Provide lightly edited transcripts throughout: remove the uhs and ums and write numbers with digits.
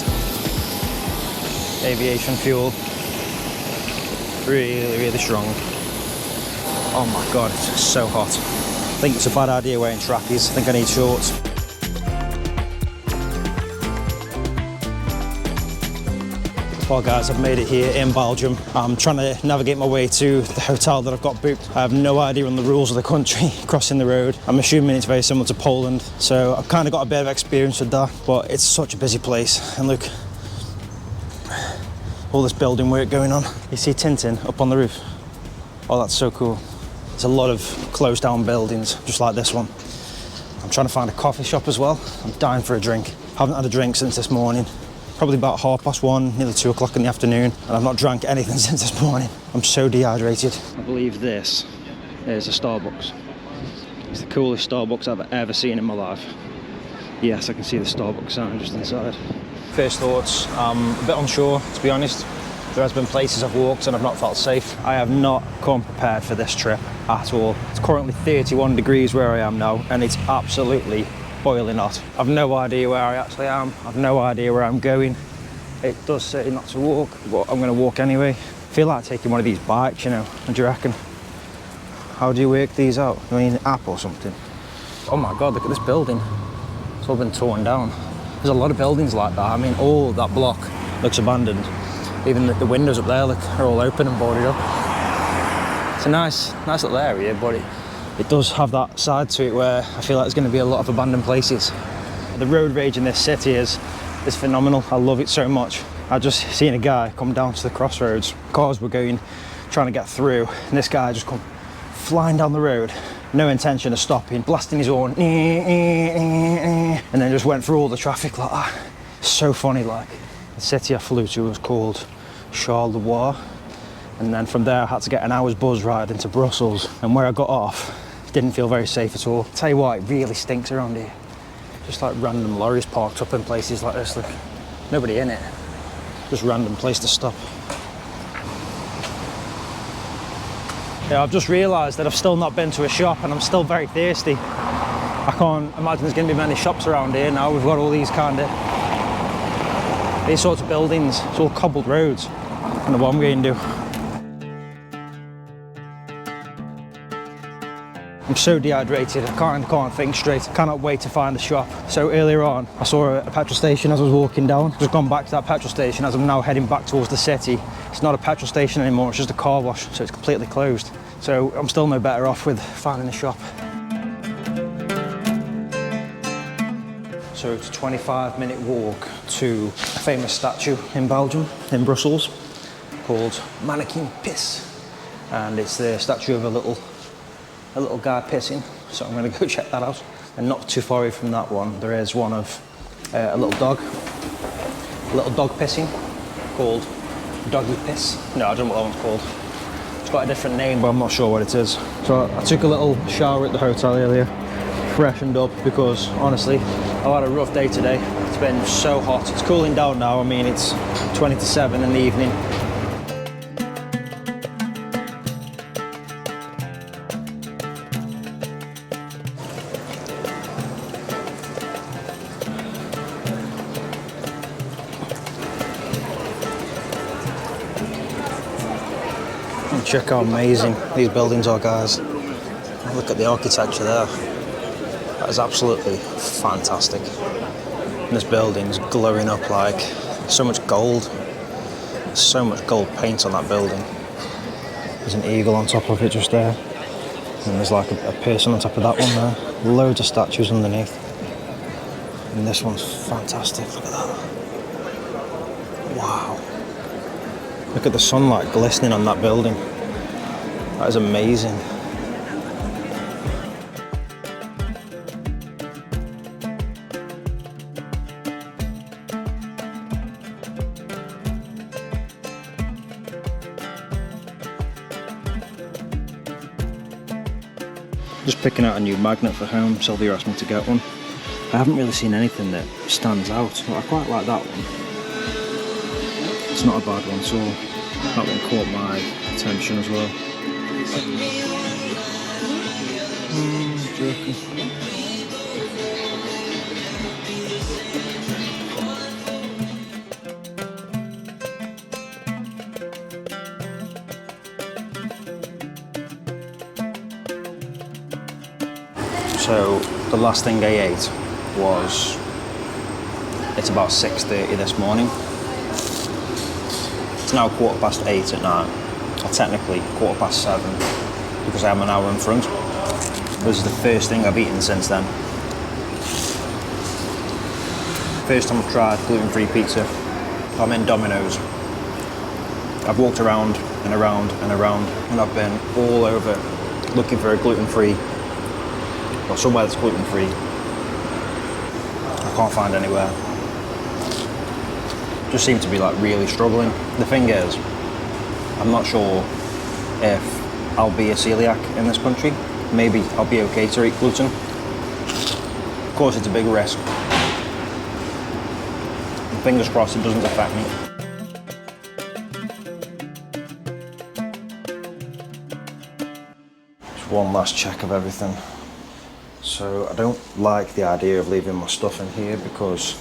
nice. Aviation fuel. Really, really strong. Oh my god, it's so hot. I think it's a bad idea wearing trackies. I think I need shorts. Well guys, I've made it here in Belgium. I'm trying to navigate my way to the hotel that I've got booked. I have no idea on the rules of the country, crossing the road. I'm assuming it's very similar to Poland, so I've kind of got a bit of experience with that, but it's such a busy place. And look, all this building work going on. You see Tintin up on the roof? Oh, that's so cool. There's a lot of closed down buildings, just like this one. I'm trying to find a coffee shop as well. I'm dying for a drink. Haven't had a drink since this morning. Probably about 1:30, nearly 2 o'clock in the afternoon, and I've not drank anything since this morning. I'm so dehydrated. I believe this is a Starbucks. It's the coolest Starbucks I've ever seen in my life. Yes, I can see the Starbucks sign just inside. First thoughts, I'm a bit unsure, to be honest. There has been places I've walked and I've not felt safe. I have not come prepared for this trip at all. It's currently 31 degrees where I am now, and it's absolutely boiling hot. I've no idea where I actually am. I've no idea where I'm going. It does say not to walk, but I'm gonna walk anyway. I feel like taking one of these bikes, you know. What do you reckon? How do you work these out? Do you need an app or something? Oh my God, look at this building. It's all been torn down. There's a lot of buildings like that. I mean, all of that block looks abandoned. Even the windows up there, look, are all open and boarded up. It's a nice little area, but it does have that side to it where I feel like there's going to be a lot of abandoned places. The road rage in this city is phenomenal. I love it so much. I just seen a guy come down to the crossroads. Cars were trying to get through, and this guy just come flying down the road, no intention of stopping, blasting his horn, and then just went through all the traffic like that. So funny, like. The city I flew to was called ᴍᴏ, and then from there I had to get an hour's bus ride into Brussels, and where I got off didn't feel very safe at all. Tell you what, it really stinks around here. Just like random lorries parked up in places like this. Look, nobody in it, just random place to stop. Yeah, I've just realised that I've still not been to a shop, and I'm still very thirsty. I can't imagine there's going to be many shops around here now. We've got all these sorts of buildings. It's all cobbled roads. I don't know what I'm going to do. I'm so dehydrated, I can't think straight. I cannot wait to find a shop. So earlier on, I saw a petrol station as I was walking down. I've just gone back to that petrol station as I'm now heading back towards the city. It's not a petrol station anymore, it's just a car wash, so it's completely closed. So I'm still no better off with finding a shop. So it's a 25-minute walk to a famous statue in Belgium, in Brussels, called ᴍᴏᴍᴏ. And it's the statue of a little guy pissing, so I'm going to go check that out. And not too far away from that one, there is one of a little dog pissing, called Doggy Piss. No, I don't know what that one's called. It's got a different name, but I'm not sure what it is. So I took a little shower at the hotel earlier, freshened up, because honestly, I've had a rough day today. It's been so hot. It's cooling down now. I mean, it's 20 to 7 in the evening. And check how amazing these buildings are, guys. Look at the architecture there. That is absolutely fantastic. And this building's glowing up like so much gold. There's so much gold paint on that building. There's an eagle on top of it just there. And there's like a person on top of that one there. Loads of statues underneath. And this one's fantastic, look at that. Wow. Look at the sunlight glistening on that building. That is amazing. Just picking out a new magnet for home. Sylvia asked me to get one. I haven't really seen anything that stands out. I quite like that one. It's not a bad one, so that one caught my attention as well. So the last thing I ate was, it's about 6:30 this morning. It's now 8:15 at night, or technically 7:15 because I am an hour in front. This is the first thing I've eaten since then. First time I've tried gluten-free pizza. I'm in Domino's. I've walked around and around and around, and I've been all over looking for a gluten-free, or somewhere that's gluten-free. I can't find anywhere. Just seem to be like really struggling. The thing is, I'm not sure if I'll be a celiac in this country. Maybe I'll be okay to eat gluten. Of course, it's a big risk. Fingers crossed it doesn't affect me. Just one last check of everything. So I don't like the idea of leaving my stuff in here because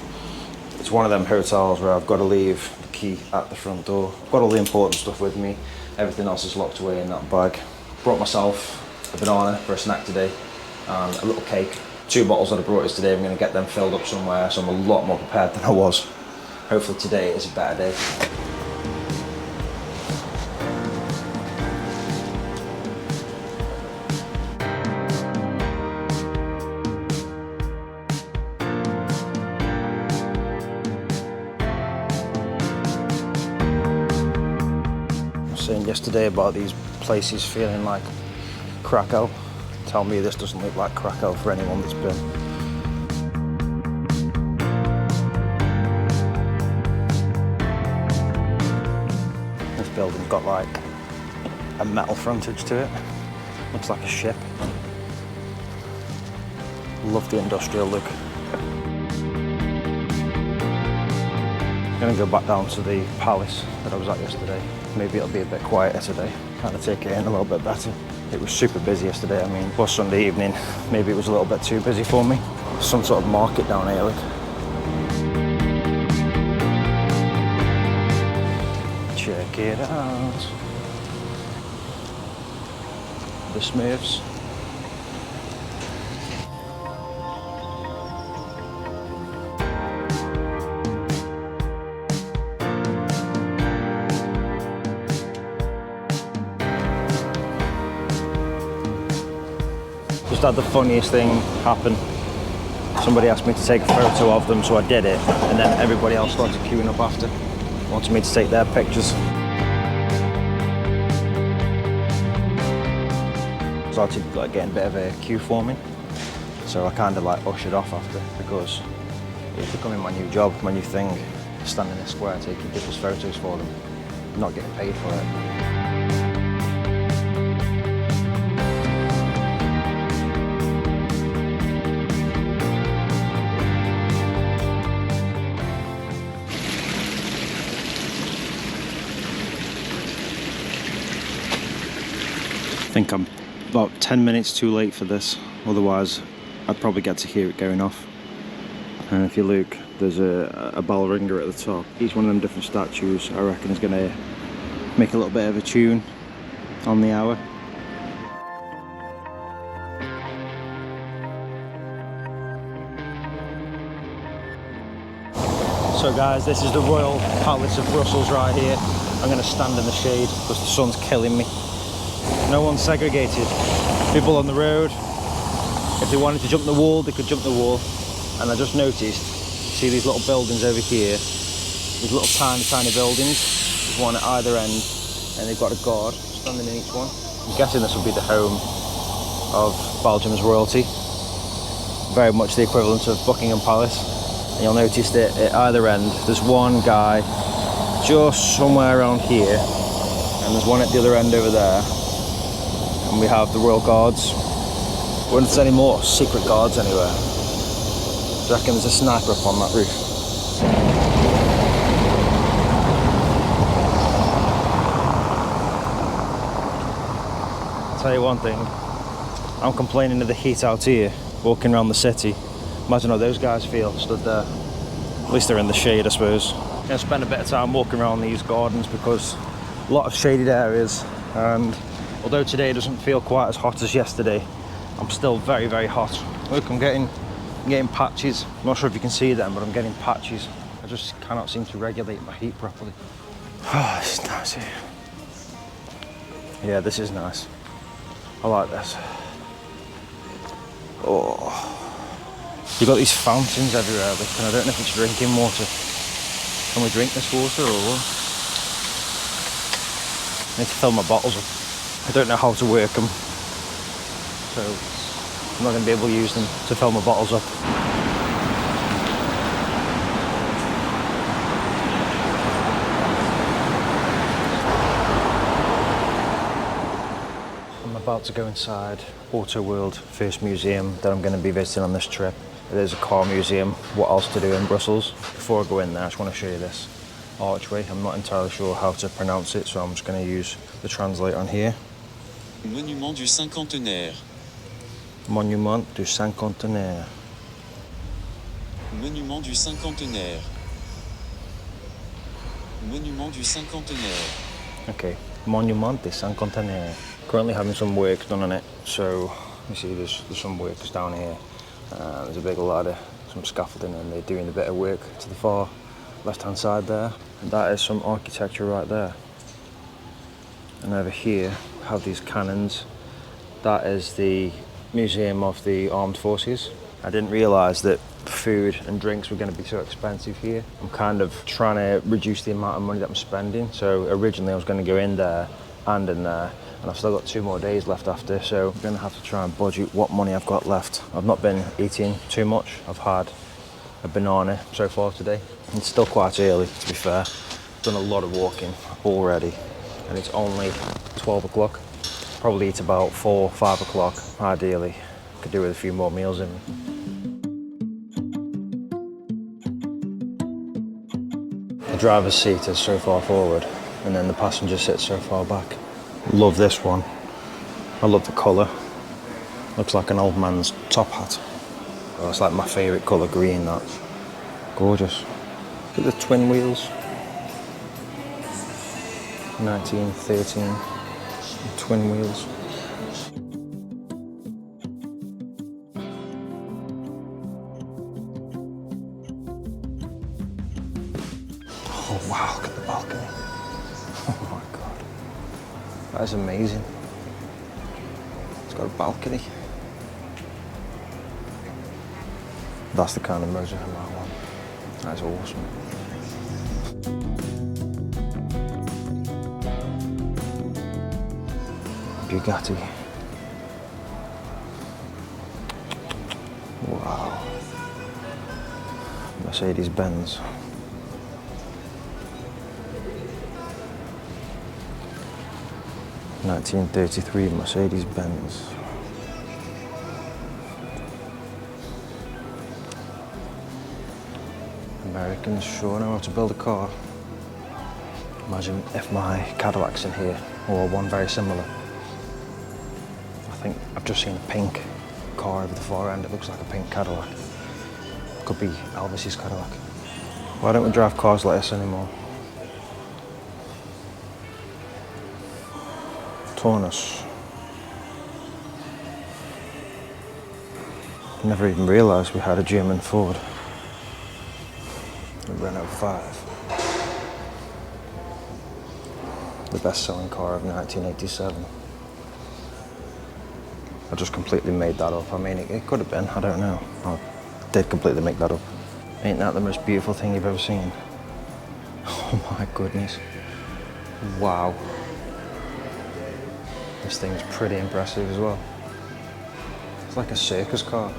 it's one of them hotels where I've got to leave the key at the front door. I've got all the important stuff with me. Everything else is locked away in that bag. Brought myself a banana for a snack today and a little cake. 2 bottles that I brought us today, I'm going to get them filled up somewhere, so I'm a lot more prepared than I was. Hopefully today is a better day. I was saying yesterday about these places feeling like Krakow. Tell me this doesn't look like Krakow for anyone that's been. This building's got like a metal frontage to it. Looks like a ship. Love the industrial look. I'm gonna go back down to the palace that I was at yesterday. Maybe it'll be a bit quieter today. Kind of take it in a little bit better. It was super busy yesterday. I mean, it was Sunday evening. Maybe it was a little bit too busy for me. Some sort of market down here, look. Check it out. The Smurfs. Just had the funniest thing happen. Somebody asked me to take a photo of them, so I did it, and then everybody else started queuing up after. Wanted me to take their pictures. Started like getting a bit of a queue forming, so I kind of like ushered off after because it's becoming my new job, my new thing. Standing in a square taking people's photos for them, not getting paid for it. I think I'm about 10 minutes too late for this, otherwise I'd probably get to hear it going off. And if you look, there's a bell ringer at the top. Each one of them different statues I reckon is going to make a little bit of a tune on the hour. So guys, this is the Royal Palace of Brussels right here. I'm going to stand in the shade because the sun's killing me. No one's segregated. People on the road, if they wanted to jump the wall, they could jump the wall. And I just noticed, see these little buildings over here? These little tiny, tiny buildings. There's one at either end, and they've got a guard standing in each one. I'm guessing this will be the home of Belgium's royalty. Very much the equivalent of Buckingham Palace. And you'll notice that at either end, there's one guy just somewhere around here, and there's one at the other end over there. And we have the Royal Guards. I wonder if there's any more secret guards anywhere. I reckon there's a sniper up on that roof. I'll tell you one thing, I'm complaining of the heat out here, walking around the city. Imagine how those guys feel stood there. At least they're in the shade, I suppose. I'm gonna spend a bit of time walking around these gardens because a lot of shaded areas, and although today doesn't feel quite as hot as yesterday, I'm still very, very hot. Look, I'm getting patches. I'm not sure if you can see them, but I'm getting patches. I just cannot seem to regulate my heat properly. Oh, this is nice here. Yeah, this is nice. I like this. Oh. You've got these fountains everywhere, look, and I don't know if it's drinking water. Can we drink this water or what? I need to fill my bottles up. I don't know how to work them, so I'm not going to be able to use them to fill my bottles up. I'm about to go inside Auto World, first museum that I'm going to be visiting on this trip. There's a car museum. What else to do in Brussels? Before I go in there, I just want to show you this archway. I'm not entirely sure how to pronounce it, so I'm just going to use the translate on here. Monument du cinquantenaire. Monument du cinquantenaire. Monument du cinquantenaire. Monument du cinquantenaire. Okay, Monument du cinquantenaire. Currently having some work done on it, so you see there's some workers down here. There's a big ladder, some scaffolding, and they're doing a bit of work to the far left-hand side there. And that is some architecture right there. And over here, have these cannons. That is the Museum of the Armed Forces. I didn't realise that food and drinks were going to be so expensive here. I'm kind of trying to reduce the amount of money that I'm spending. So originally I was going to go in there and in there, and I've still got 2 more days left after, so I'm going to have to try and budget what money I've got left. I've not been eating too much. I've had a banana so far today. It's still quite early, to be fair. I've done a lot of walking already, and it's only 12 o'clock. Probably eat about 4, 5 o'clock, ideally. Could do with a few more meals in me. The driver's seat is so far forward, and then the passenger sits so far back. Love this one. I love the colour. Looks like an old man's top hat. Oh, it's like my favourite colour, green, that. Gorgeous. Look at the twin wheels. 1913 twin wheels. Oh wow, look at the balcony. Oh my god. That is amazing. It's got a balcony. That's the kind of motorhome I want. That's awesome. Bugatti. Wow. Mercedes-Benz. (1933) Mercedes-Benz. Americans sure know how to build a car. Imagine if my Cadillac's in here, or one very similar. I think I've just seen a pink car over the far end. It looks like a pink Cadillac. Could be Elvis's Cadillac. Why don't we drive cars like this anymore? Taunus. Never even realised we had a German Ford. A Renault 5. The best-selling car of 1987. I just completely made that up. I mean, it could have been, I don't know. I did completely make that up. Ain't that the most beautiful thing you've ever seen? Oh my goodness. Wow. This thing's pretty impressive as well. It's like a circus car.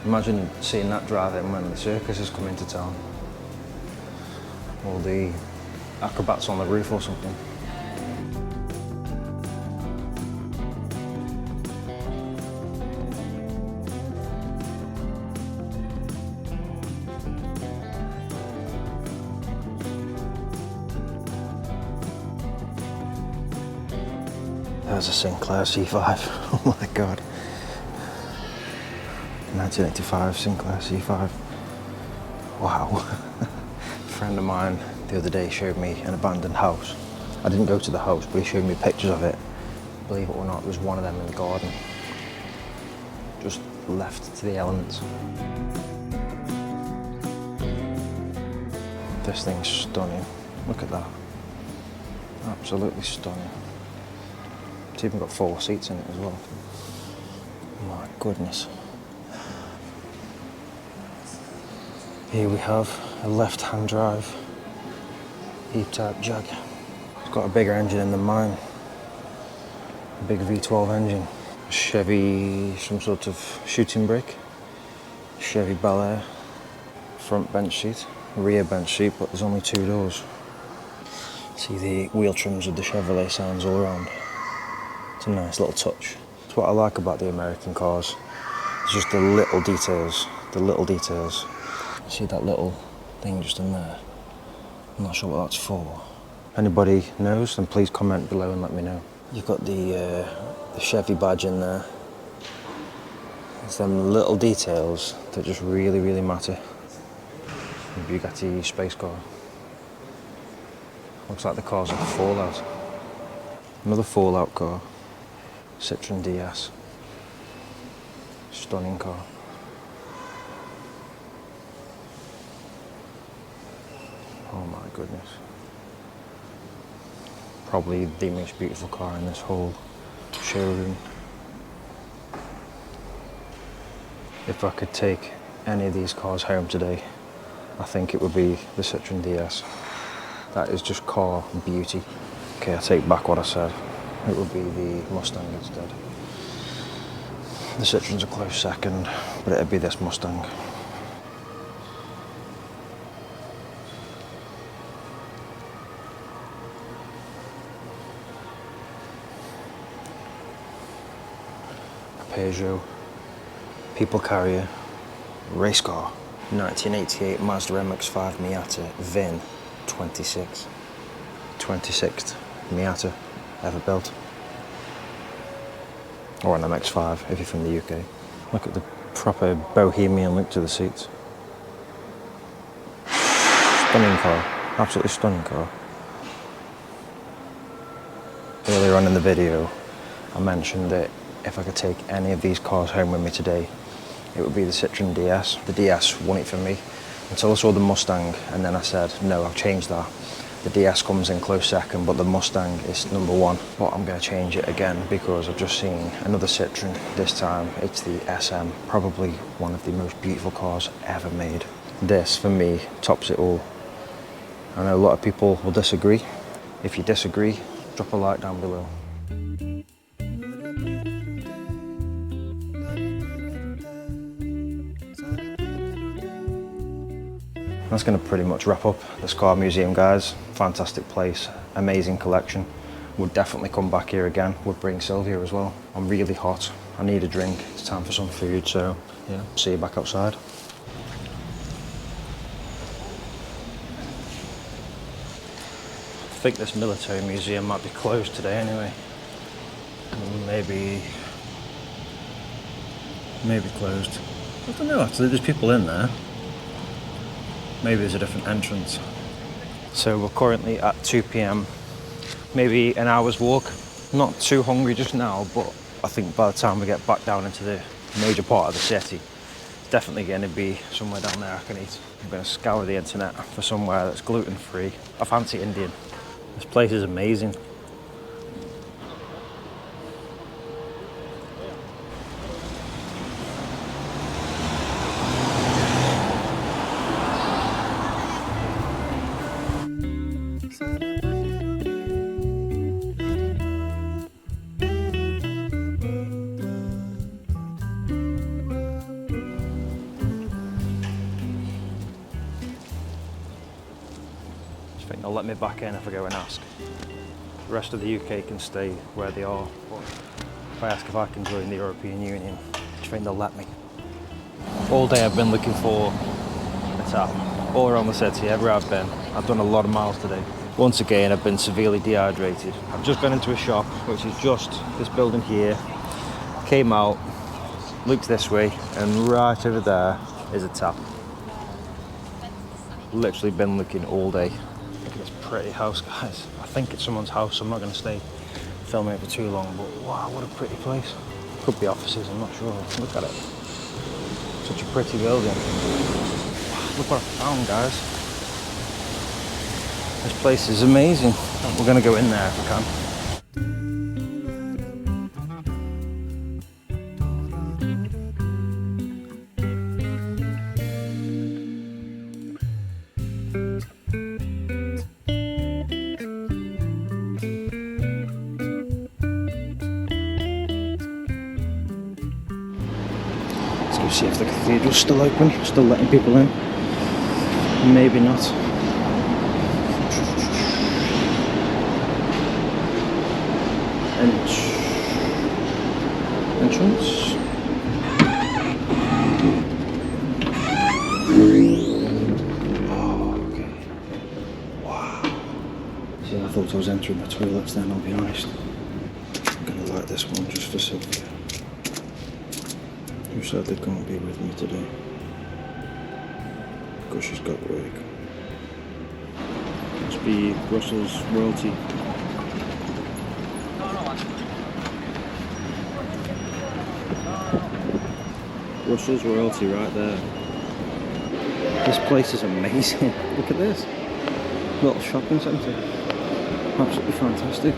Imagine seeing that driving when the circus has come into town. Or the acrobats on the roof or something. There's a Sinclair C5. Oh my god. 1985 Sinclair C5. Wow. A friend of mine the other day showed me an abandoned house. I didn't go to the house, but he showed me pictures of it. Believe it or not, there was one of them in the garden. Just left to the elements. This thing's stunning. Look at that. Absolutely stunning. It's even got 4 seats in it as well. My goodness. Here we have a left-hand drive E-type Jag. It's got a bigger engine in than mine. A big V12 engine. Chevy, some sort of shooting brake. Chevy Bel Air. Front bench seat. Rear bench seat, but there's only 2 doors. See the wheel trims with the Chevrolet signs all around. It's a nice little touch. It's what I like about the American cars. It's just the little details. The little details. See that little thing just in there? I'm not sure what that's for. Anybody knows, then please comment below and let me know. You've got the Chevy badge in there. It's them little details that just really, really matter. The Bugatti space car. Looks like the car's like a Fallout. Another Fallout car. Citroen DS. Stunning car. Oh my goodness. Probably the most beautiful car in this whole showroom. If I could take any of these cars home today, I think it would be the Citroen DS. That is just car beauty. Okay, I take back what I said. It would be the Mustang instead. The Citroen's a close second, but it'd be this Mustang. Peugeot, people carrier, race car. 1988 Mazda MX-5 Miata VIN 26. 26th Miata ever built. Or an MX-5 if you're from the UK. Look at the proper bohemian look to the seats. Stunning car, absolutely stunning car. Earlier on in the video, I mentioned that if I could take any of these cars home with me today, it would be the Citroen DS. The DS won it for me until I saw the Mustang, and then I said, no, I've changed that. The DS comes in close second, but the Mustang is number 1. But I'm going to change it again because I've just seen another Citroen. This time it's the SM, probably one of the most beautiful cars ever made. This, for me, tops it all. I know a lot of people will disagree. If you disagree, drop a like down below. That's going to pretty much wrap up this car museum, guys. Fantastic place, amazing collection. Would definitely come back here again. Would bring Sylvia as well. I'm really hot. I need a drink. It's time for some food, so yeah, see you back outside. I think this military museum might be closed today anyway. Maybe closed. I don't know, actually, there's people in there. Maybe there's a different entrance. So we're currently at 2 p.m. Maybe an hour's walk. Not too hungry just now, but I think by the time we get back down into the major part of the city, it's definitely going to be somewhere down there I can eat. I'm going to scour the internet for somewhere that's gluten-free. I fancy Indian. This place is amazing. They'll let me back in if I go and ask. The rest of the UK can stay where they are, but if I ask if I can join the European Union, do you think they'll let me? All day I've been looking for a tap, all around the city, everywhere I've been. I've done a lot of miles today. Once again, I've been severely dehydrated. I've just gone into a shop, which is just this building here. Came out, looked this way, and right over there is a tap. Literally been looking all day. Look at this pretty house, guys. I think it's someone's house, so I'm not going to stay filming it for too long, but wow, what a pretty place. Could be offices, I'm not sure. Look at it. Such a pretty building. Look what I found, guys. This place is amazing. We're gonna go in there if we can. Let's go see if the cathedral's still open, still letting people in. Maybe not. Entrance. Oh, okay. Wow. See, I thought I was entering the toilets then, I'll be honest. I'm gonna like this one just for Sylvia, who sadly can't be with me today because she's got work. Must be Brussels royalty. Brussels royalty right there. This place is amazing. Look at this. Little shopping centre. Absolutely fantastic.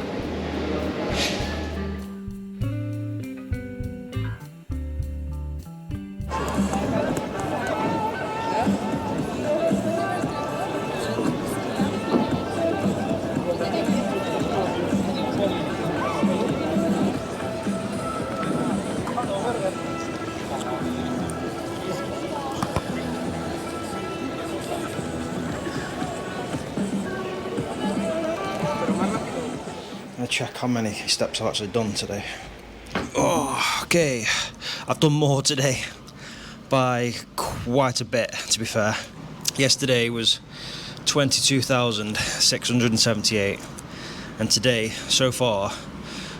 Check how many steps I've actually done today. Oh, okay. I've done more today by quite a bit, to be fair. Yesterday was 22,678, and today, so far,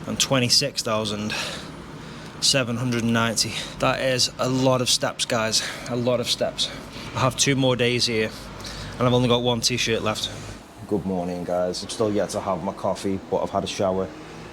I'm 26,790. That is a lot of steps, guys. A lot of steps. I have 2 more days here, and I've only got 1 t-shirt left. Good morning, guys. I'm still yet to have my coffee, but I've had a shower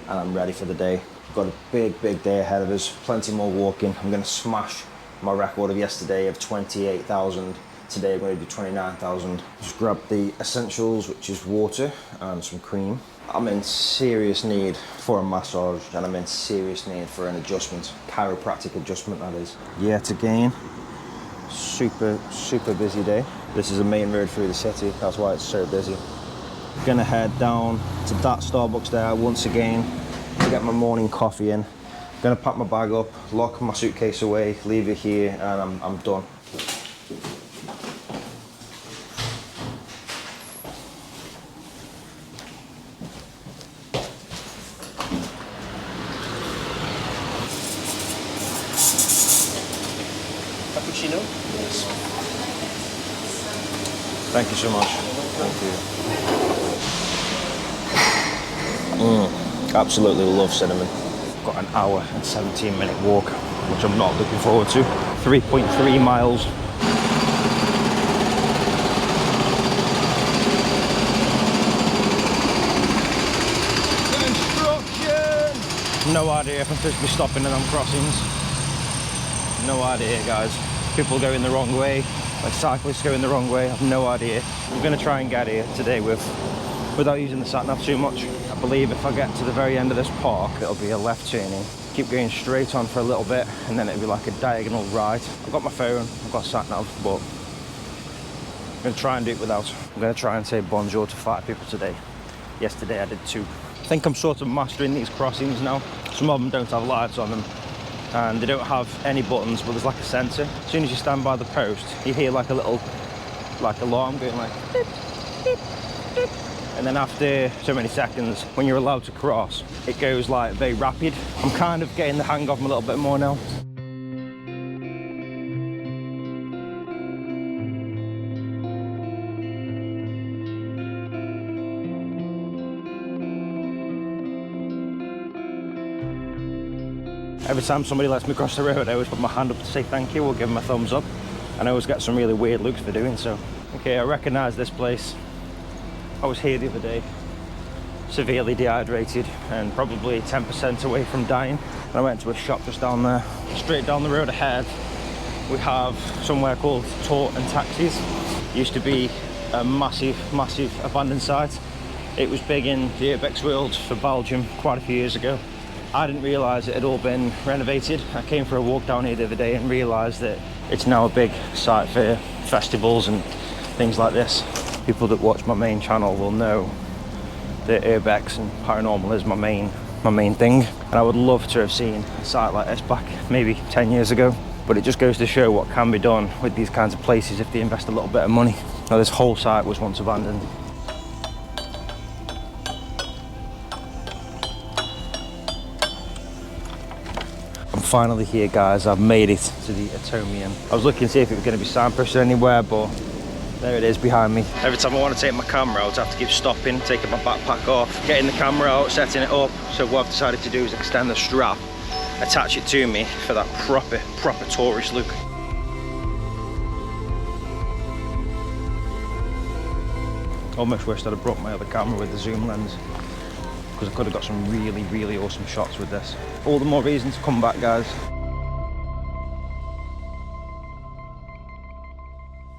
and I'm ready for the day. Got a big day ahead of us. Plenty more walking. I'm going to smash my record of yesterday of 28,000. Today I'm going to do 29,000. Just grab the essentials, which is water and some cream. I'm in serious need for a massage, and I'm in serious need for an adjustment. Chiropractic adjustment, that is. Yet again, super busy day. This is a main road through the city. That's why it's so busy. Gonna head down to that Starbucks there once again to get my morning coffee in. Gonna pack my bag up, lock my suitcase away, leave it here, and I'm done. Cappuccino? Yes. Thank you so much. Thank you. Absolutely love cinnamon. Got an hour and 17-minute walk, which I'm not looking forward to. 3.3 miles. Construction! No idea if I'm supposed to be stopping in them crossings. No idea, guys. People going the wrong way, like cyclists going the wrong way. I have no idea. I'm gonna try and get here today without using the sat-nav too much. I believe if I get to the very end of this park, it'll be a left turning. Keep going straight on for a little bit, and then it'll be like a diagonal right. I've got my phone, I've got sat-nav, but I'm gonna try and do it without. I'm gonna try and say bonjour to 5 people today. Yesterday I did 2. I think I'm sort of mastering these crossings now. Some of them don't have lights on them, and they don't have any buttons, but there's like a sensor. As soon as you stand by the post, you hear like a little alarm going like beep, beep, beep. And then after so many seconds, when you're allowed to cross, it goes like very rapid. I'm kind of getting the hang of them a little bit more now. Every time somebody lets me cross the road, I always put my hand up to say thank you or give them a thumbs up. And I always get some really weird looks for doing so. Okay, I recognise this place. I was here the other day, severely dehydrated and probably 10% away from dying. And I went to a shop just down there. Straight down the road ahead we have somewhere called ᴠᴏᴛ. Used to be a massive abandoned site. It was big in the urbex world for Belgium quite a few years ago. I didn't realise it had all been renovated. I came for a walk down here the other day and realised that it's now a big site for festivals and things like this. People that watch my main channel will know that urbex and paranormal is my main thing. And I would love to have seen a site like this back maybe 10 years ago. But it just goes to show what can be done with these kinds of places if they invest a little bit of money. Now, this whole site was once abandoned. I'm finally here, guys. I've made it to the atomium. I was looking to see if it was going to be signposted anywhere, but there it is behind me. Every time I want to take my camera out, I have to keep stopping, taking my backpack off, getting the camera out, setting it up. So what I've decided to do is extend the strap, attach it to me for that proper tourist look. Almost wished I'd have brought my other camera with the zoom lens, because I could have got some really awesome shots with this. All the more reason to come back, guys.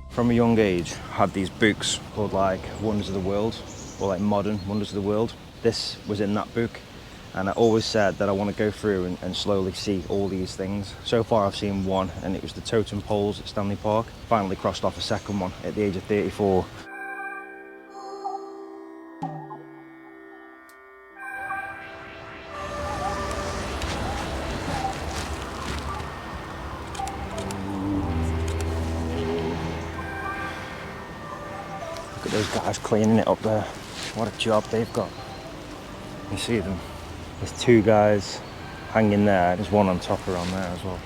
From a young age, I had these books called like Wonders of the World, or like Modern Wonders of the World. This was in that book, and I always said that I want to go through and slowly see all these things. So far I've seen one, and it was the totem poles at Stanley Park. Finally crossed off a second one at the age of 34. Look at those guys cleaning it up there. What a job they've got. You see them? There's two guys hanging there. There's one on top around there as well.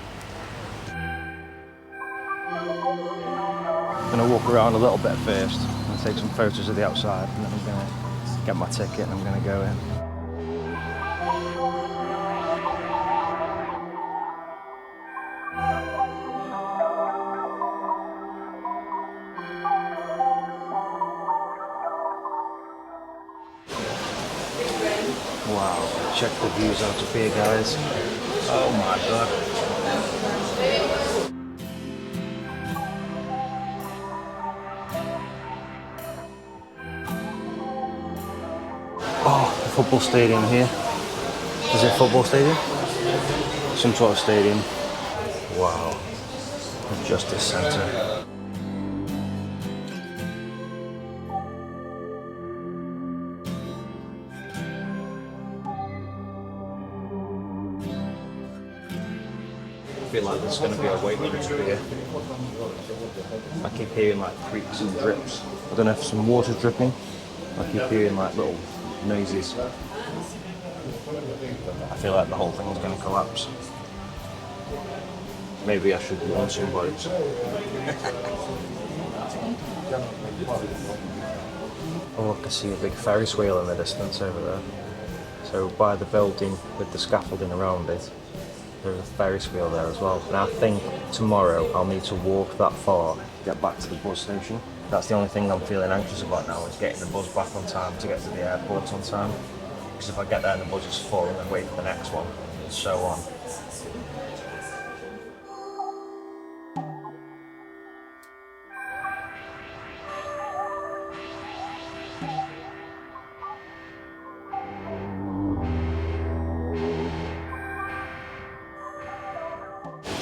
I'm gonna walk around a little bit first and take some photos of the outside, and then I'm gonna get my ticket and I'm gonna go in. Wow, check the views out of here, guys. Oh my god. Oh, the football stadium here. Is it a football stadium? Some sort of stadium. Wow. The Justice Centre. I feel like there's going to be a wait list here. I keep hearing like creaks and drips. I don't know if some water's dripping. I keep hearing like little noises. I feel like the whole thing's going to collapse. Maybe I should warn somebody. Oh, I can see a big Ferris wheel in the distance over there. So by the building with the scaffolding around it, there's a Ferris wheel there as well. And I think tomorrow I'll need to walk that far to get back to the bus station. That's the only thing I'm feeling anxious about now, is getting the bus back on time to get to the airport on time. Because if I get there and the bus is full and then wait for the next one, and so on.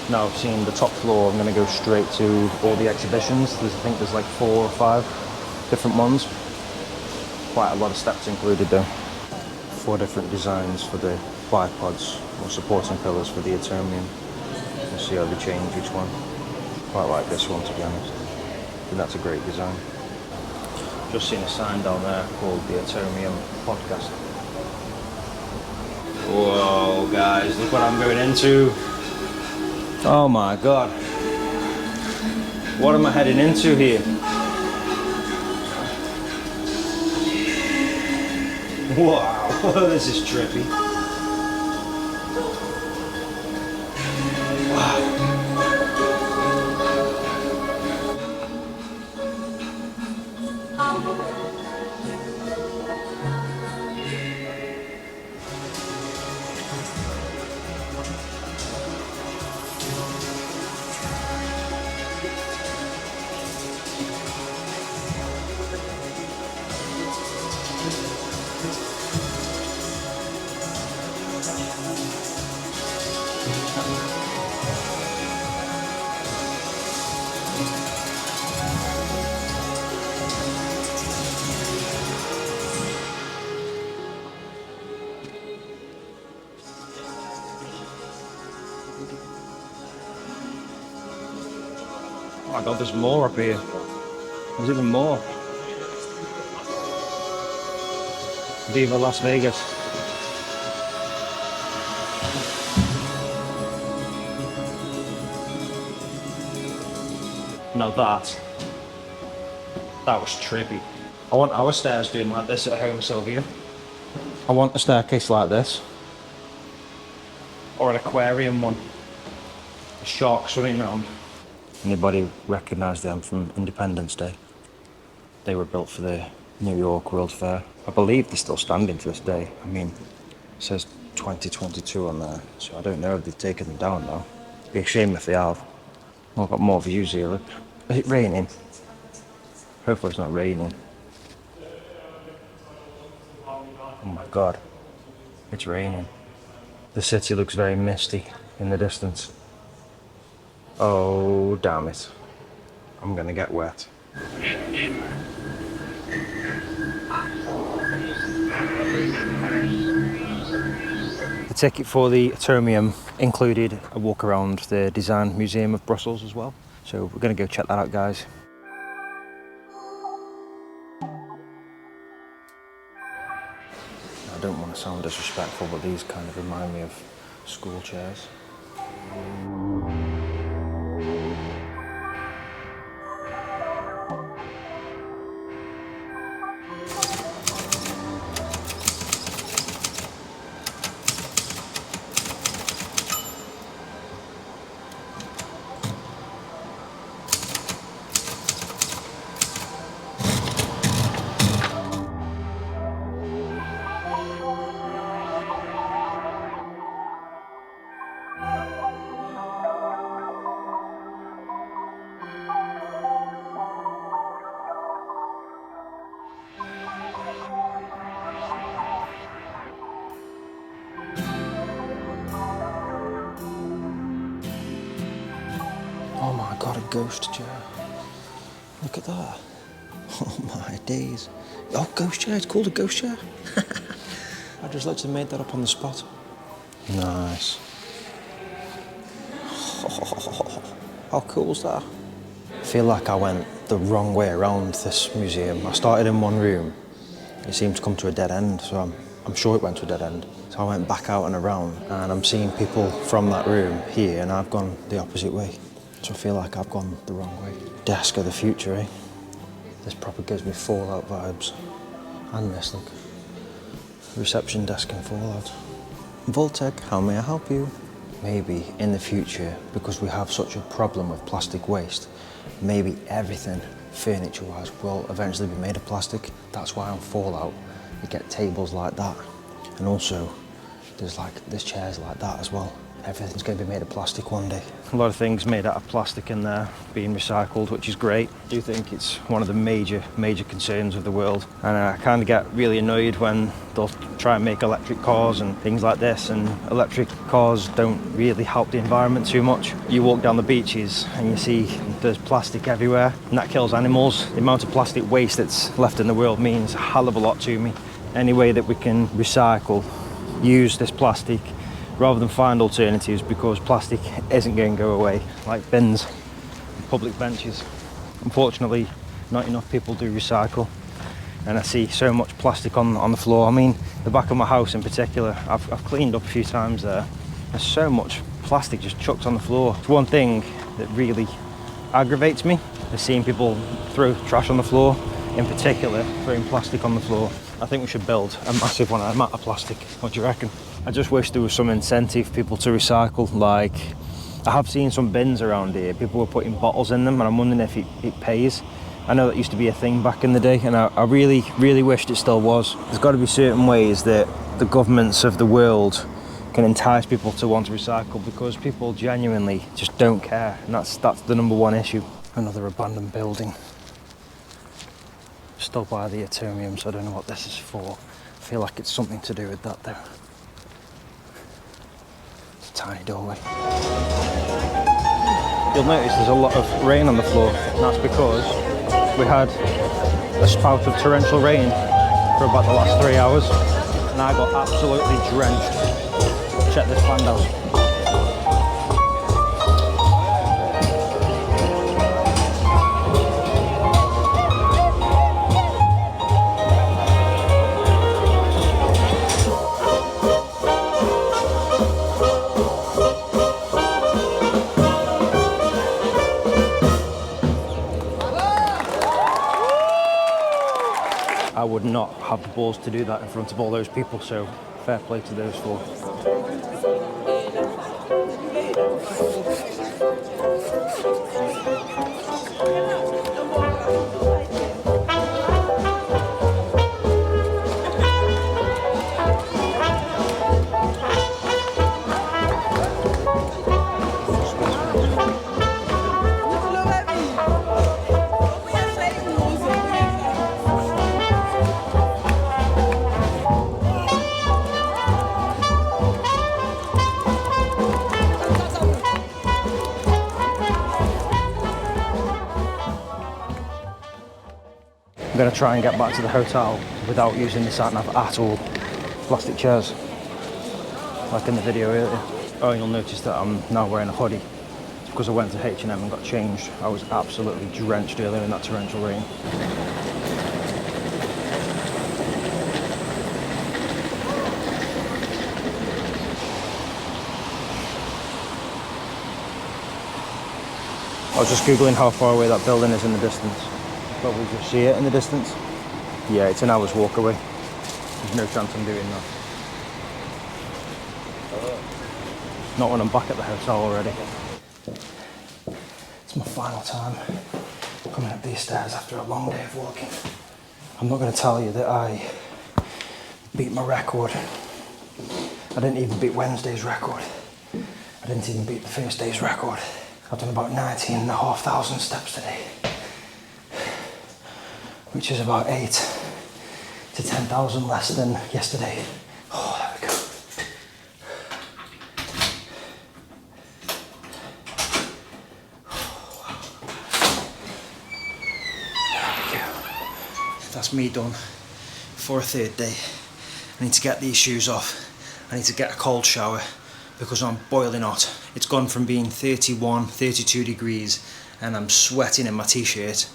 Now I've seen the top floor, I'm going to go straight to all the exhibitions. I think there's like 4 or 5 different ones. Quite a lot of steps included though. 4 different designs for the bipods or supporting pillars for the atomium. We'll see how they change each one. Quite like this one, to be honest. I think that's a great design. Just seen a sign down there called the Atomium Podcast. Whoa guys, look what I'm going into. Oh my god. What am I heading into here? Wow, this is trippy. Wow. my god, there's more up here. There's even more. Viva Las Vegas. Now that was trippy. I want our stairs doing like this at home, Sylvia. I want a staircase like this. Or an aquarium one. A shark swimming around. Anybody recognise them from Independence Day? They were built for the New York World Fair. I believe they're still standing to this day. I mean, it says 2022 on there, so I don't know if they've taken them down now. It'd be a shame if they have. Oh, I've got more views here, look. Is it raining? Hopefully it's not raining. Oh my god, it's raining. The city looks very misty in the distance. Oh, damn it. I'm gonna get wet. The ticket for the Atomium included a walk around the Design Museum of Brussels as well. So we're gonna go check that out, guys. I don't want to sound disrespectful, but these kind of remind me of school chairs. Oh my god, a ghost chair. Look at that. Oh my days. Oh, ghost chair, it's called a ghost chair. I just literally made that up on the spot. Nice. Oh, how cool is that? I feel like I went the wrong way around this museum. I started in one room. It seemed to come to a dead end, so I'm sure it went to a dead end. So I went back out and around, and I'm seeing people from that room here, and I've gone the opposite way. So I feel like I've gone the wrong way. Desk of the future, eh? This proper gives me Fallout vibes. And this, look. Reception desk in Fallout. Voltec, how may I help you? Maybe in the future, because we have such a problem with plastic waste, maybe everything, furniture-wise, will eventually be made of plastic. That's why on Fallout, you get tables like that. And also, there's chairs like that as well. Everything's going to be made of plastic one day. A lot of things made out of plastic in there, being recycled, which is great. I do think it's one of the major concerns of the world. And I kind of get really annoyed when they'll try and make electric cars and things like this, and electric cars don't really help the environment too much. You walk down the beaches and you see there's plastic everywhere, and that kills animals. The amount of plastic waste that's left in the world means a hell of a lot to me. Any way that we can recycle, use this plastic, rather than find alternatives, because plastic isn't going to go away, like bins, public benches. Unfortunately, not enough people do recycle, and I see so much plastic on the floor. I mean, the back of my house in particular, I've cleaned up a few times there. There's so much plastic just chucked on the floor. It's one thing that really aggravates me, is seeing people throw trash on the floor, in particular throwing plastic on the floor. I think we should build a massive one out of plastic. What do you reckon? I just wish there was some incentive for people to recycle. Like, I have seen some bins around here. People were putting bottles in them, and I'm wondering if it pays. I know that used to be a thing back in the day, and I really wished it still was. There's got to be certain ways that the governments of the world can entice people to want to recycle, because people genuinely just don't care, and that's the number one issue. Another abandoned building. Still by the Atomium, so I don't know what this is for. I feel like it's something to do with that though. It's a tiny doorway. You'll notice there's a lot of rain on the floor, and that's because we had a spout of torrential rain for about the last 3 hours, and I got absolutely drenched. Check this fan down. I would not have the balls to do that in front of all those people, so fair play to those four. I'm going to try and get back to the hotel without using the sat-nav at all. Plastic chairs, like in the video earlier. Oh, you'll notice that I'm now wearing a hoodie. It's because I went to H&M and got changed. I was absolutely drenched earlier in that torrential rain. I was just googling how far away that building is in the distance. Probably just see it in the distance. Yeah, it's an hour's walk away. There's no chance I'm doing that. Not when I'm back at the hotel already. It's my final time coming up these stairs after a long day of walking. I'm not going to tell you that I beat my record. I didn't even beat Wednesday's record. I didn't even beat the first day's record. I've done about 19,500 steps today, which is about 8 to 10,000 less than yesterday. Oh, there we go. There we go. That's me done for a third day. I need to get these shoes off. I need to get a cold shower because I'm boiling hot. It's gone from being 31, 32 degrees and I'm sweating in my t-shirt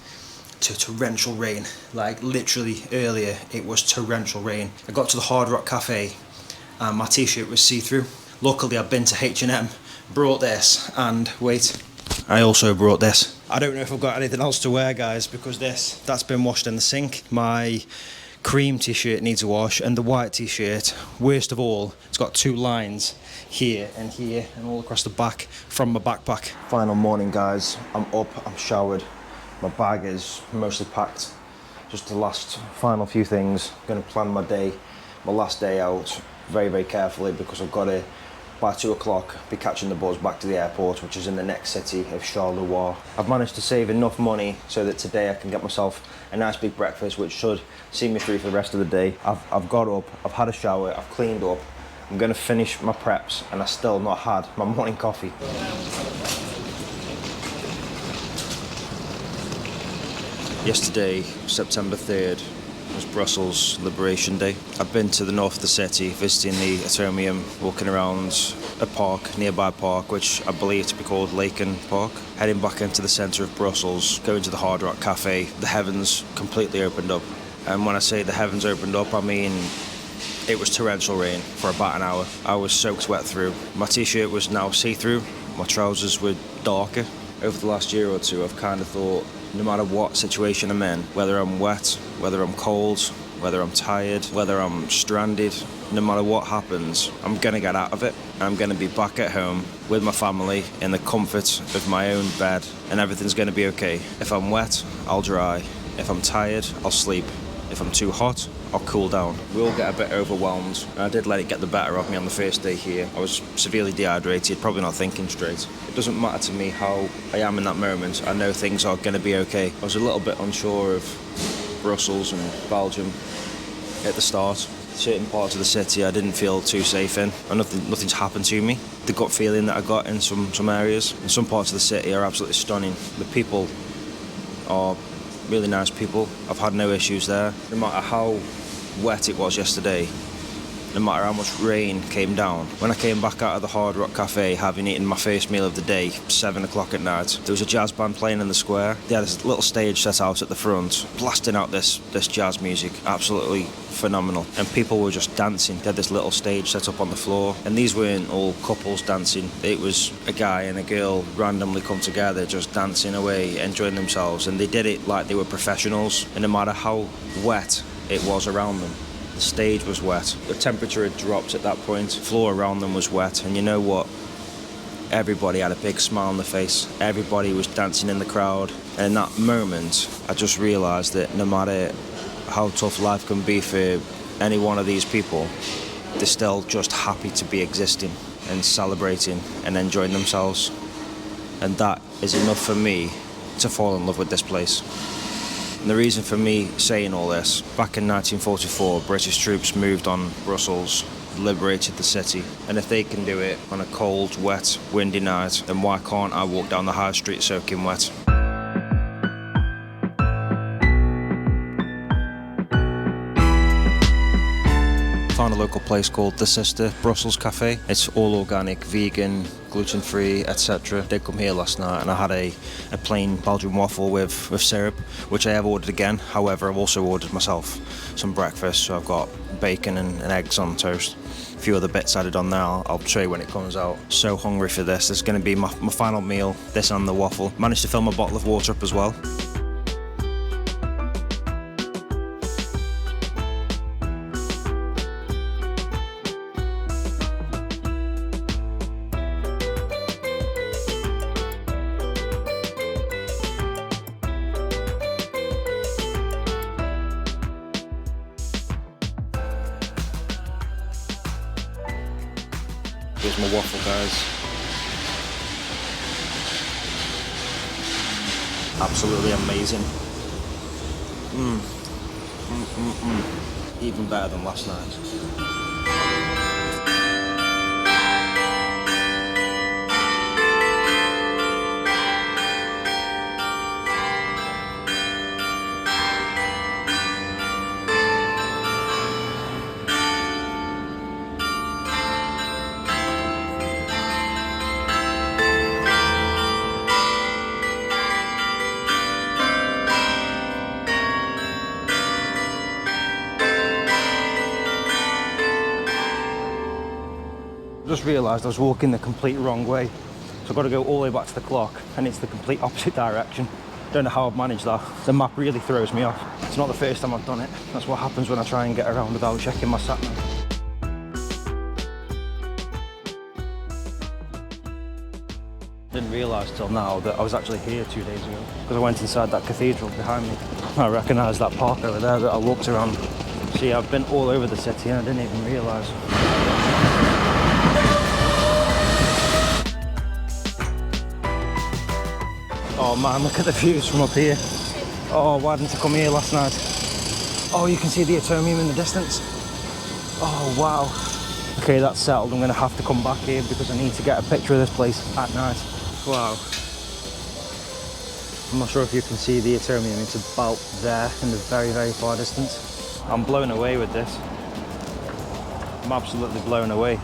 to torrential rain. Like literally earlier it was torrential rain. I got to the Hard Rock Cafe and my t-shirt was see-through. Luckily I've been to H&M, brought this, and wait, I also brought this. I don't know if I've got anything else to wear, guys, because that's been washed in the sink. My cream t-shirt needs a wash, and the white t-shirt, worst of all, it's got 2 lines here and all across the back from my backpack. Final morning, guys. I'm up, I'm showered. My bag is mostly packed. Just the last final few things. I'm gonna plan my day, my last day out very, very carefully because I've got to, by 2 o'clock, be catching the bus back to the airport, which is in the next city of Charleroi. I've managed to save enough money so that today I can get myself a nice big breakfast, which should see me through for the rest of the day. I've got up, I've had a shower, I've cleaned up. I'm gonna finish my preps and I still not had my morning coffee. Yesterday, September 3rd, was Brussels Liberation Day. I've been to the north of the city, visiting the Atomium, walking around a park, nearby park, which I believe to be called Laken Park. Heading back into the centre of Brussels, going to the Hard Rock Cafe. The heavens completely opened up. And when I say the heavens opened up, I mean it was torrential rain for about an hour. I was soaked wet through. My t-shirt was now see-through. My trousers were darker. Over the last year or two, I've kind of thought, no matter what situation I'm in, whether I'm wet, whether I'm cold, whether I'm tired, whether I'm stranded, no matter what happens, I'm gonna get out of it. I'm gonna be back at home with my family in the comfort of my own bed, and everything's gonna be okay. If I'm wet, I'll dry. If I'm tired, I'll sleep. If I'm too hot, I'll cool down. We all get a bit overwhelmed, and I did let it get the better of me on the first day here. I was severely dehydrated, probably not thinking straight. It doesn't matter to me how I am in that moment. I know things are going to be okay. I was a little bit unsure of Brussels and Belgium at the start. Certain parts of the city I didn't feel too safe in, and nothing's happened to me. The gut feeling that I got in some areas, and some parts of the city are absolutely stunning. The people are really nice people. I've had no issues there. No matter how wet it was yesterday, no matter how much rain came down, when I came back out of the Hard Rock Cafe, having eaten my first meal of the day, 7 o'clock at night, there was a jazz band playing in the square. They had this little stage set out at the front, blasting out this jazz music, absolutely phenomenal. And people were just dancing. They had this little stage set up on the floor, and these weren't all couples dancing. It was a guy and a girl randomly come together, just dancing away, enjoying themselves, and they did it like they were professionals. And no matter how wet it was around them. The stage was wet. The temperature had dropped at that point. The floor around them was wet. And you know what? Everybody had a big smile on their face. Everybody was dancing in the crowd. And in that moment, I just realised that no matter how tough life can be for any one of these people, they're still just happy to be existing and celebrating and enjoying themselves. And that is enough for me to fall in love with this place. And the reason for me saying all this, back in 1944, British troops moved on Brussels, liberated the city. And if they can do it on a cold, wet, windy night, then why can't I walk down the high street soaking wet? Found a local place called The Sister Brussels Cafe. It's all organic, vegan, gluten-free, etc. Did come here last night and I had a plain Belgian waffle with syrup, which I have ordered again. However, I've also ordered myself some breakfast, so I've got bacon and eggs on toast. A few other bits added on now. I'll show you when it comes out. So hungry for this. This is going to be my final meal, this and the waffle. Managed to fill my bottle of water up as well. Here's my waffle, guys. Absolutely amazing. Even better than last night. Just realised I was walking the complete wrong way, so I've got to go all the way back to the clock, and it's the complete opposite direction. Don't know how I've managed that. The map really throws me off. It's not the first time I've done it. That's what happens when I try and get around without checking my sat nav. Didn't realise till now that I was actually here 2 days ago, because I went inside that cathedral behind me. I recognise that park over there that I walked around. See, I've been all over the city and I didn't even realise. Oh man, look at the views from up here. Oh, why didn't I come here last night? Oh, you can see the atomium in the distance. Oh, wow. Okay, that's settled. I'm going to have to come back here because I need to get a picture of this place at night. Wow. I'm not sure if you can see the atomium. It's about there in the very, very far distance. I'm blown away with this. I'm absolutely blown away.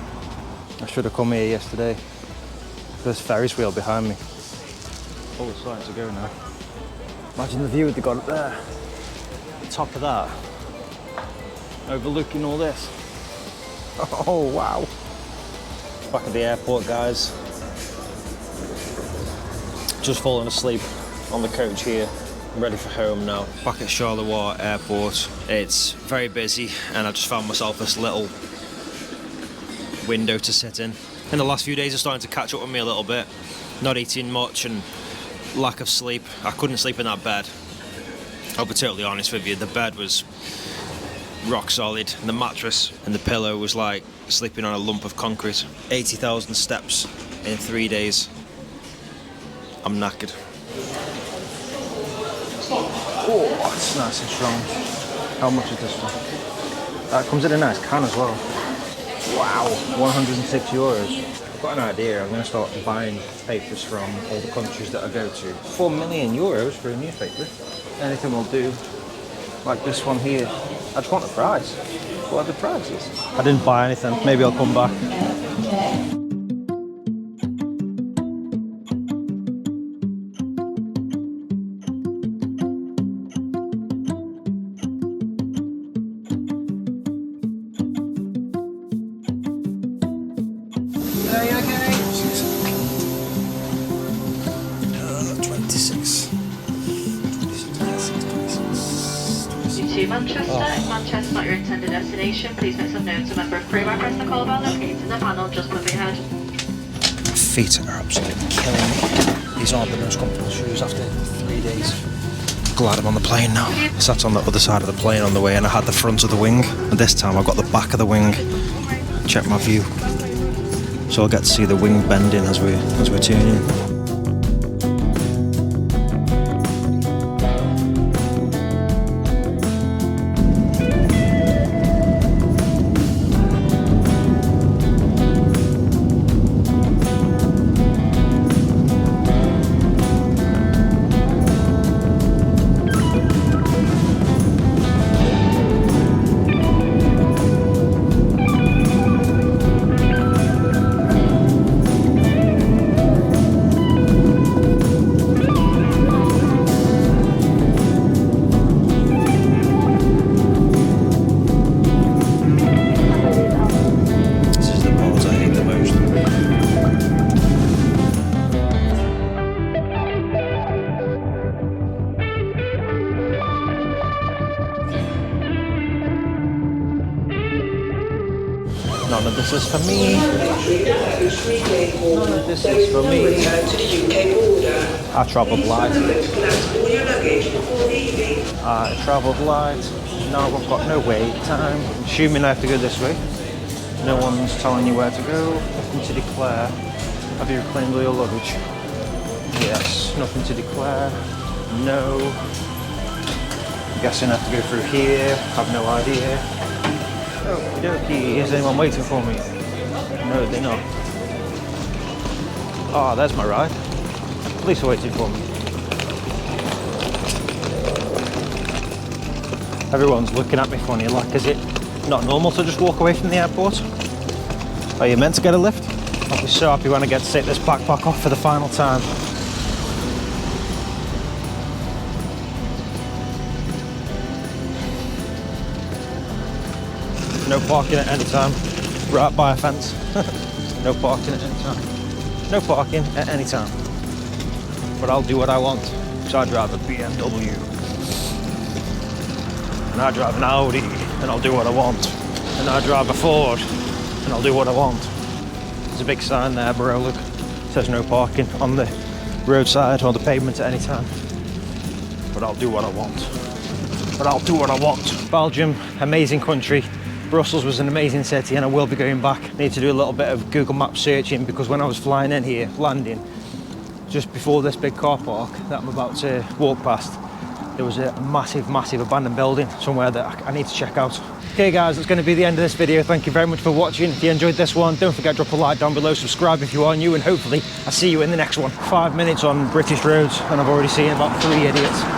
I should have come here yesterday. There's Ferris wheel behind me. Oh, it's starting to go now. Imagine the view they've got up there. The top of that. Overlooking all this. Oh, wow. Back at the airport, guys. Just fallen asleep on the coach here. I'm ready for home now. Back at Charleroi Airport. It's very busy and I just found myself this little window to sit in. In the last few days, it's starting to catch up with me a little bit. Not eating much and lack of sleep. I couldn't sleep in that bed. I'll be totally honest with you, the bed was rock solid, and the mattress and the pillow was like sleeping on a lump of concrete. 80,000 steps in 3 days. I'm knackered. Oh, it's nice and strong. How much is this one? That comes in a nice can as well. Wow, 106 euros. I've got an idea. I'm going to start buying papers from all the countries that I go to. 4 million euros for a newspaper. Anything will do. Like this one here. I just want the price. What are the prices? I didn't buy anything. Maybe I'll come back. to Manchester. If Manchester's not your intended destination, please make some notes. A member of crew might press the call bell located in the panel just above your head. My feet are absolutely killing me. These aren't the most comfortable shoes after 3 days. Glad I'm on the plane now. I sat on the other side of the plane on the way and I had the front of the wing, and this time I've got the back of the wing. Check my view. So I'll get to see the wing bending as we're tuning. None of this is for me. None of this is for me. I travelled light. I travelled light. Now I've got no wait time. Assuming I have to go this way. No one's telling you where to go. Nothing to declare. Have you reclaimed all your luggage? Yes. Nothing to declare. No. I'm guessing I have to go through here. Have no idea. Okie dokie, is anyone waiting for me? No, they're not. Ah, there's my ride. Police are waiting for me. Everyone's looking at me funny, like, is it not normal to just walk away from the airport? Are you meant to get a lift? I'll be so happy when I get to take this backpack off for the final time. No parking at any time, right by a fence. No parking at any time. No parking at any time. But I'll do what I want. So I drive a BMW. And I drive an Audi, and I'll do what I want. And I drive a Ford, and I'll do what I want. There's a big sign there, bro, look. It says no parking on the roadside or the pavement at any time. But I'll do what I want. But I'll do what I want. Belgium, amazing country. Brussels was an amazing city and I will be going back. Need to do a little bit of Google Maps searching because when I was flying in here, landing, just before this big car park that I'm about to walk past, there was a massive, massive abandoned building somewhere that I need to check out. Okay guys, that's going to be the end of this video. Thank you very much for watching. If you enjoyed this one, don't forget to drop a like down below, subscribe if you are new, and hopefully I'll see you in the next one. 5 minutes on British roads and I've already seen about 3 idiots.